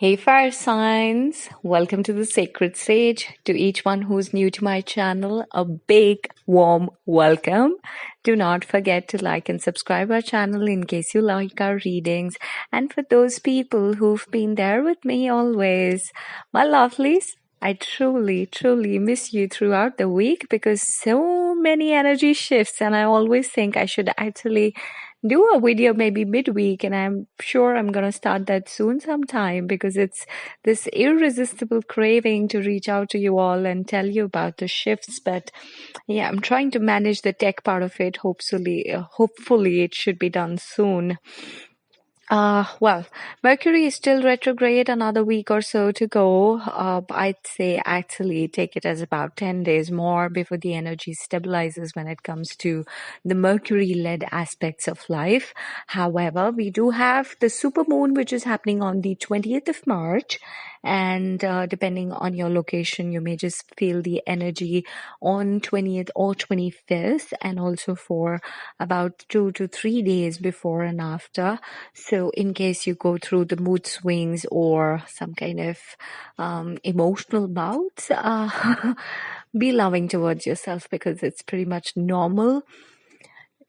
Hey, fire signs! Welcome to the Sacred Sage. To each one who's new to my channel, a big, warm welcome. Do not forget to like and subscribe our channel in case you like our readings. And for those people who've been there with me always, my lovelies, I truly, truly miss you throughout the week because so many energy shifts, and I always think I should actually do a video maybe midweek, and I'm sure I'm going to start that soon sometime because it's this irresistible craving to reach out to you all and tell you about the shifts. But yeah, I'm trying to manage the tech part of it. Hopefully it should be done soon. Well, Mercury is still retrograde, another week or so to go. I'd say actually take it as about 10 days more before the energy stabilizes when it comes to the Mercury-led aspects of life. However, we do have the supermoon, which is happening on the 20th of March. And depending on your location, you may just feel the energy on 20th or 25th, and also for about 2 to 3 days before and after. So in case you go through the mood swings or some kind of emotional bouts, be loving towards yourself because it's pretty much normal.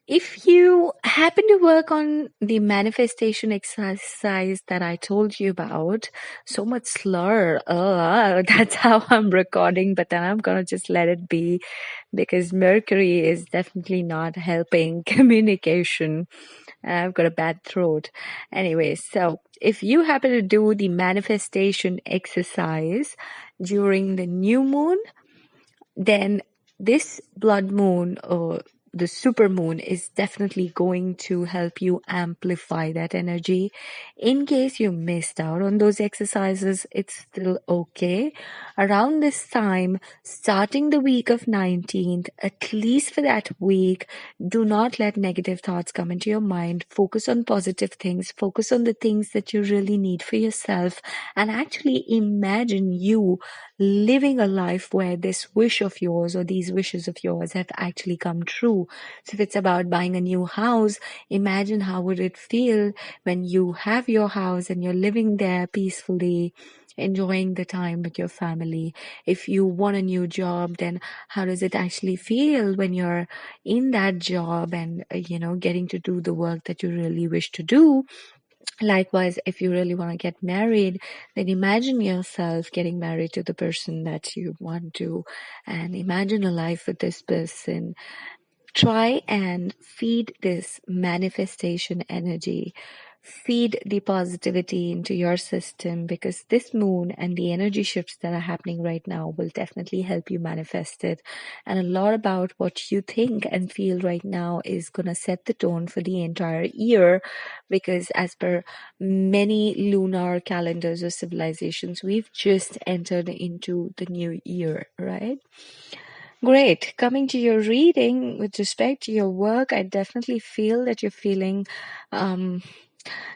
If you happen to work on the manifestation exercise that I told you about, so much slur, that's how I'm recording, but then I'm gonna just let it be because Mercury is definitely not helping communication. I've got a bad throat. Anyway, so if you happen to do the manifestation exercise during the new moon, then this blood moon or the super moon is definitely going to help you amplify that energy. In case you missed out on those exercises, it's still okay. Around this time, starting the week of 19th, at least for that week, do not let negative thoughts come into your mind. Focus on positive things. Focus on the things that you really need for yourself, and actually imagine you living a life where this wish of yours or these wishes of yours have actually come true. So if it's about buying a new house, imagine how would it feel when you have your house and you're living there peacefully, enjoying the time with your family. If you want a new job, then how does it actually feel when you're in that job and getting to do the work that you really wish to do? Likewise, if you really want to get married, then imagine yourself getting married to the person that you want to, and imagine a life with this person. Try and feed this manifestation energy. Feed the positivity into your system, because this moon and the energy shifts that are happening right now will definitely help you manifest it. And a lot about what you think and feel right now is going to set the tone for the entire year, because as per many lunar calendars or civilizations, we've just entered into the new year, right? Great. Coming to your reading with respect to your work, I definitely feel that you're feeling um,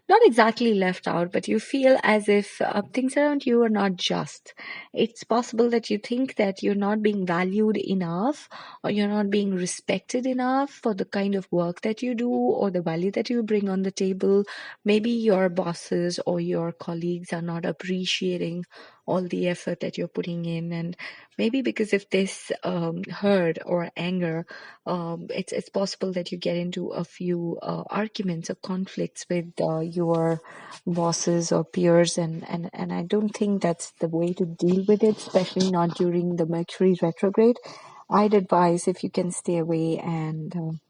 not exactly left out, but you feel as if things around you are not just. It's possible that you think that you're not being valued enough, or you're not being respected enough for the kind of work that you do or the value that you bring on the table. Maybe your bosses or your colleagues are not appreciating all the effort that you're putting in, and maybe because of this hurt or anger, it's possible that you get into a few arguments or conflicts with your bosses or peers, and I don't think that's the way to deal with it, especially not during the Mercury retrograde. I'd advise if you can stay away and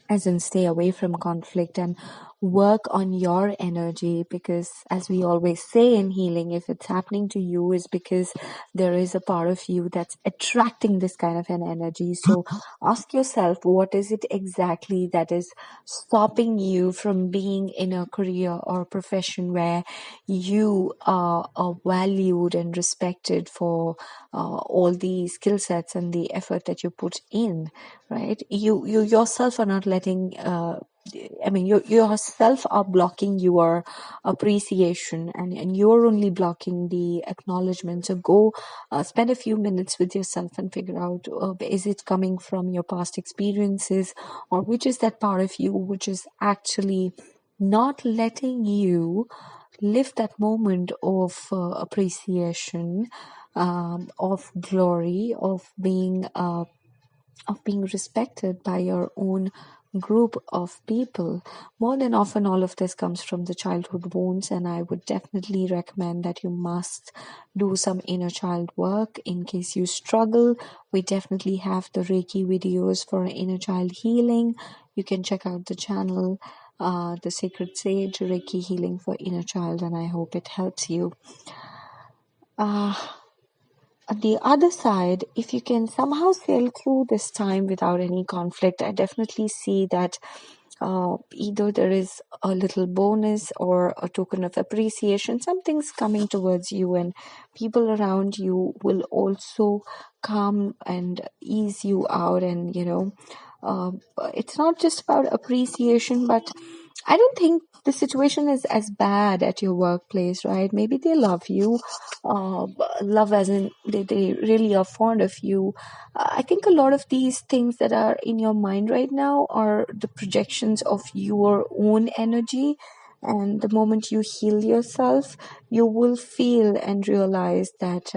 as in stay away from conflict and work on your energy, because as we always say in healing, if it's happening to you is because there is a part of you that's attracting this kind of an energy. So ask yourself, what is it exactly that is stopping you from being in a career or profession where you are valued and respected for all the skill sets and the effort that you put in, right? You yourself are not letting you yourself are blocking your appreciation, and you're only blocking the acknowledgement. So go spend a few minutes with yourself and figure out, is it coming from your past experiences, or which is that part of you which is actually not letting you live that moment of appreciation, of glory, of being respected by your own group of people. More than often, all of this comes from the childhood wounds, and I would definitely recommend that you must do some inner child work. In case you struggle, we definitely have the Reiki videos for inner child healing. You can check out the channel, The Sacred Sage Reiki Healing for Inner Child, and I hope it helps you. On the other side, if you can somehow sail through this time without any conflict, I definitely see that either there is a little bonus or a token of appreciation. Something's coming towards you, and people around you will also come and ease you out. And it's not just about appreciation, but I don't think the situation is as bad at your workplace, right? Maybe they love you, uh, love as in they really are fond of you. I think a lot of these things that are in your mind right now are the projections of your own energy. And the moment you heal yourself, you will feel and realize that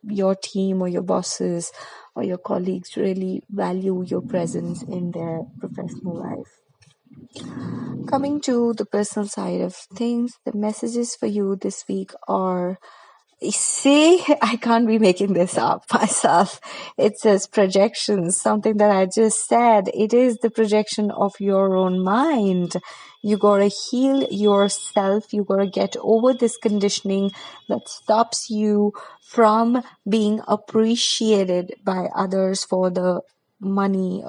your team or your bosses or your colleagues really value your presence in their professional life. Coming to the personal side of things, the messages for you this week are, see, I can't be making this up myself. It says projections, something that I just said. It is the projection of your own mind. You gotta heal yourself. You gotta get over this conditioning that stops you from being appreciated by others for the money,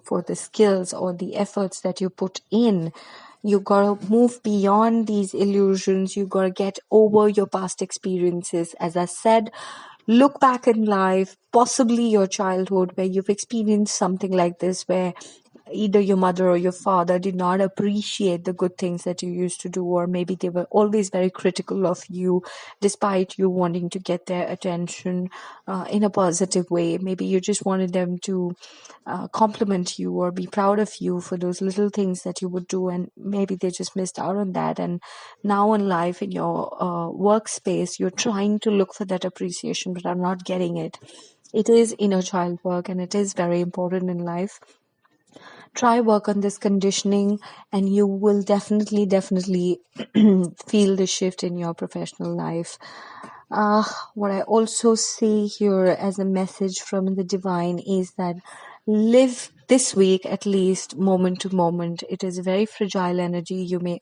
for the skills or the efforts that you put in. You gotta move beyond these illusions. You gotta get over your past experiences. As I said, look back in life, possibly your childhood, where you've experienced something like this, where either your mother or your father did not appreciate the good things that you used to do, or maybe they were always very critical of you despite you wanting to get their attention in a positive way. Maybe you just wanted them to compliment you or be proud of you for those little things that you would do, and maybe they just missed out on that. And now in life, in your workspace, you're trying to look for that appreciation but are not getting it. It is inner child work, and it is very important in life. Try work on this conditioning, and you will definitely feel the shift in your professional life. What I also see here as a message from the divine is that live this week at least moment to moment. It is a very fragile energy. You may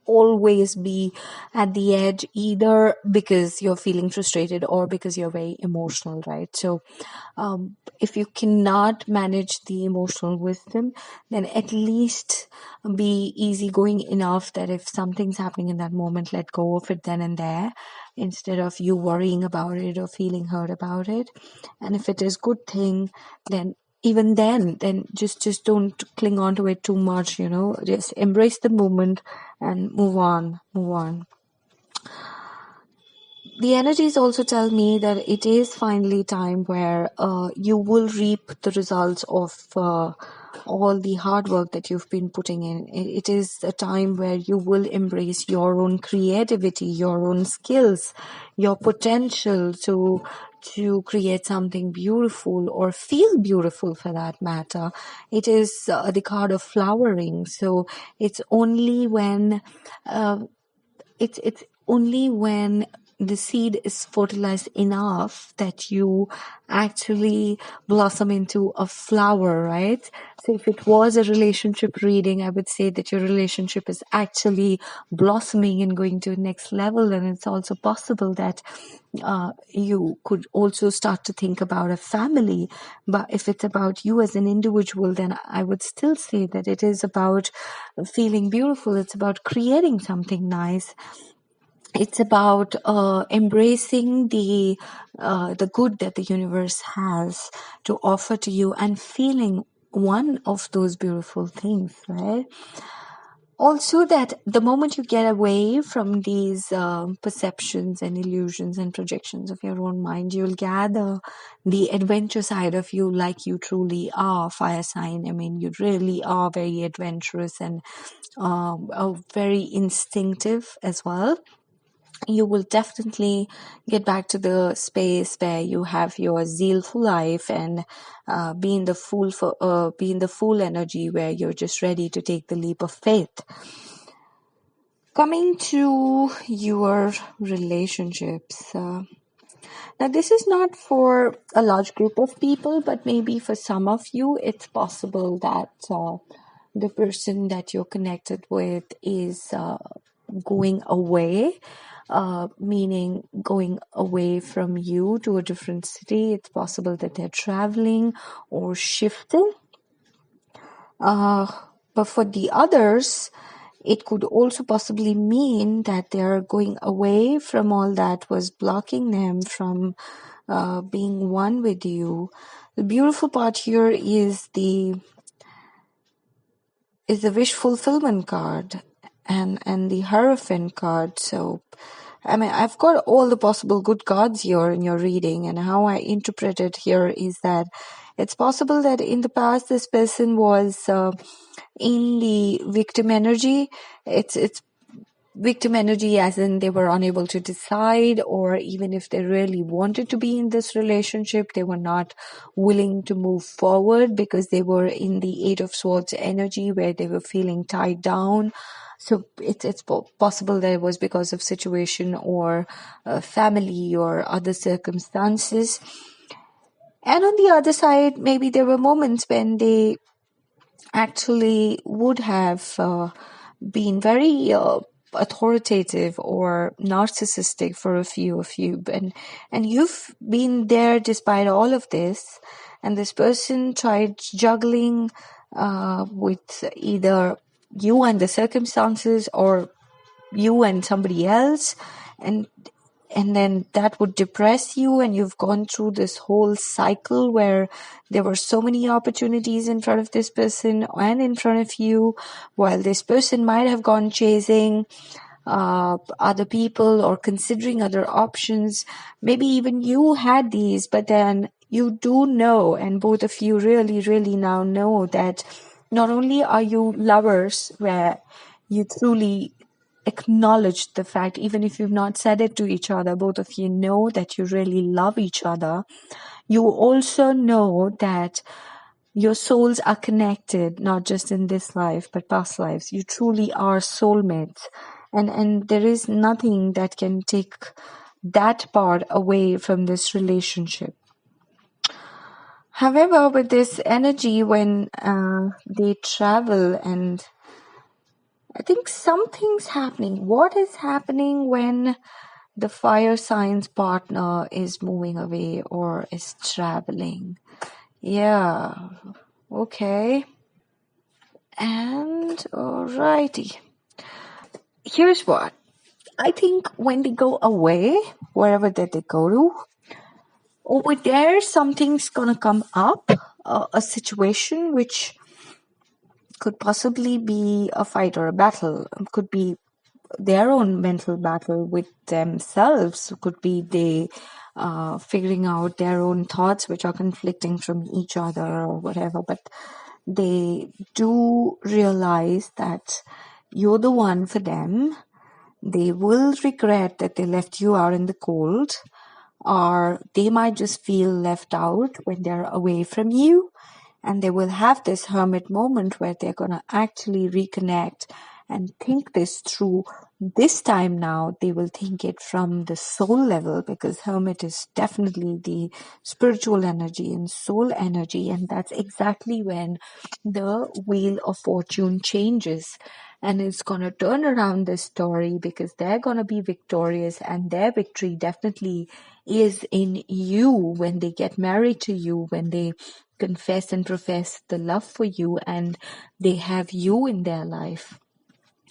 always be at the edge, either because you're feeling frustrated or because you're very emotional, right? So if you cannot manage the emotional wisdom, then at least be easygoing enough that if something's happening in that moment, let go of it then and there, instead of you worrying about it or feeling hurt about it. And if it is good thing, then even then just don't cling on to it too much. Just embrace the moment and move on. The energies also tell me that it is finally time where you will reap the results of all the hard work that you've been putting in. It is a time where you will embrace your own creativity, your own skills, your potential to create something beautiful or feel beautiful for that matter. It is the card of flowering. So it's only when it's only when the seed is fertilized enough that you actually blossom into a flower, right? So if it was a relationship reading, I would say that your relationship is actually blossoming and going to the next level. And it's also possible that you could also start to think about a family. But if it's about you as an individual, then I would still say that it is about feeling beautiful. It's about creating something nice. It's about embracing the good that the universe has to offer to you and feeling one of those beautiful things, right? Also, that the moment you get away from these perceptions and illusions and projections of your own mind, you'll gather the adventure side of you, like you truly are, fire sign. I mean, you really are very adventurous and very instinctive as well. you will definitely get back to the space where you have your zeal for life and be in the full energy where you're just ready to take the leap of faith. Coming to your relationships. Now, this is not for a large group of people, but maybe for some of you, it's possible that the person that you're connected with is going away, meaning going away from you to a different city. It's possible that they're traveling or shifting. But for the others, it could also possibly mean that they're going away from all that was blocking them from being one with you. The beautiful part here is the wish fulfillment card and the Hierophant card. So I mean, I've got all the possible good cards here in your reading, and how I interpret it here is that it's possible that in the past this person was in the victim energy. It's victim energy as in they were unable to decide, or even if they really wanted to be in this relationship, they were not willing to move forward because they were in the Eight of Swords energy where they were feeling tied down. So it's possible that it was because of situation or family or other circumstances. And on the other side, maybe there were moments when they actually would have been very authoritative or narcissistic for a few of you, and you've been there despite all of this, and this person tried juggling with either you and the circumstances or you and somebody else, and then that would depress you, and you've gone through this whole cycle where there were so many opportunities in front of this person and in front of you, while this person might have gone chasing other people or considering other options. Maybe even you had these, but then you do know, and both of you really, really now know that not only are you lovers where you truly acknowledge the fact, even if you've not said it to each other, both of you know that you really love each other. You also know that your souls are connected, not just in this life, but past lives. You truly are soulmates. And there is nothing that can take that part away from this relationship. However, with this energy, when they travel, and I think something's happening. What is happening when the fire signs partner is moving away or is traveling? Yeah, okay. And alrighty. Here's what. I think when they go away, wherever that they go to, over there something's gonna come up, a situation which could possibly be a fight or a battle, could be their own mental battle with themselves, could be they figuring out their own thoughts which are conflicting from each other or whatever, but they do realize that you're the one for them. They will regret that they left you out in the cold, or they might just feel left out when they're away from you, and they will have this hermit moment where they're going to actually reconnect and think this through. This time now, they will think it from the soul level, because hermit is definitely the spiritual energy and soul energy, and that's exactly when the wheel of fortune changes. And it's going to turn around this story, because they're going to be victorious, and their victory definitely is in you when they get married to you, when they confess and profess the love for you, and they have you in their life.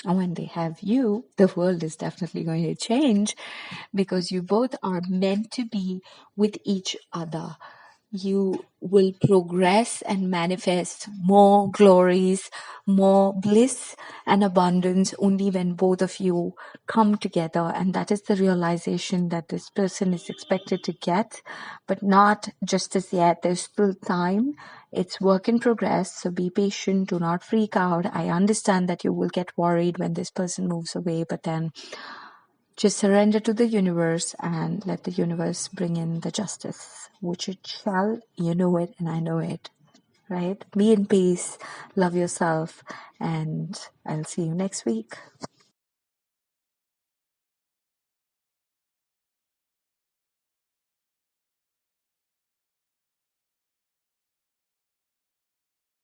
And when they have you, the world is definitely going to change, because you both are meant to be with each other. You will progress and manifest more glories, more bliss and abundance only when both of you come together. And that is the realization that this person is expected to get, but not just as yet. There's still time. It's work in progress. So be patient. Do not freak out. I understand that you will get worried when this person moves away, but then Just surrender to the universe and let the universe bring in the justice, which it shall. You know it, and I know it. Right? Be in peace, love yourself, and I'll see you next week.